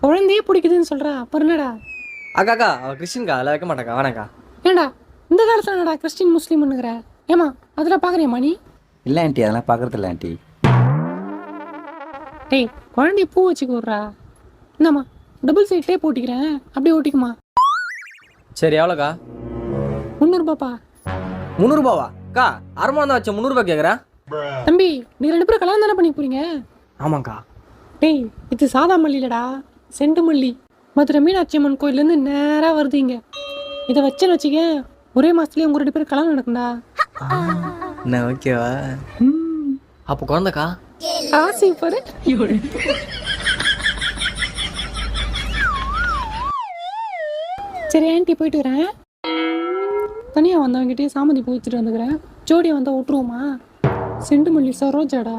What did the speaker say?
குழந்தையே பிடிக்குதுன்னு சொல்கிறா அப்புறம் என்னடா? அக்கா அவள் கிறிஸ்டின்கா அதில் வைக்க மாட்டாக்கா வேணாக்கா. ஏண்டா இந்த காலத்தில் என்னடா கிறிஸ்டின் முஸ்லீம்னுங்கிற? ஏமா அதெல்லாம் பார்க்குறியாம்மா நீ? இல்லை ஆண்டி, அதெல்லாம் பார்க்குறது இல்லை ஆண்டி. டேய் குழந்தைய பூ வச்சுக்க விட்றா. இந்தாம்மா டபுள் சைட் டேப் ஓட்டிக்கிறேன், அப்படியே ஓட்டிக்குமா. சரி எவ்வளோக்கா? 300ரூபாப்பா. 300ரூபாவா? அக்கா அரைமா தான் வச்சேன் 300ரூபா கேட்குறேன். தம்பி நீ 2 பேரும் கல்யாணம் தானே பண்ணி போறீங்க? ஆமாங்க்கா. டேய் இது சாதா மல்லி இல்லடா, செண்டு மல்லி. மதுரை மீனாட்சி அம்மன் கோயிலேருந்து நேராக வருது இங்கே. இதை வச்சேன்னு வச்சுக்க ஒரே மாதத்துலேயே உங்கள் 2 பேரும் கல்யாணம் நடக்கும்டா. என்ன ஓகேவா? அப்போ குழந்தைக்கா? ஆசை பாரு. சரி ஆண்டி போயிட்டு வரேன். தனியாக வந்தவங்கிட்டே சாமந்தி பூ வச்சுட்டு வந்துக்கிறேன். ஜோடியை வந்தால் விட்டுருவோமா? செண்டு மல்லி சரோஜாடா.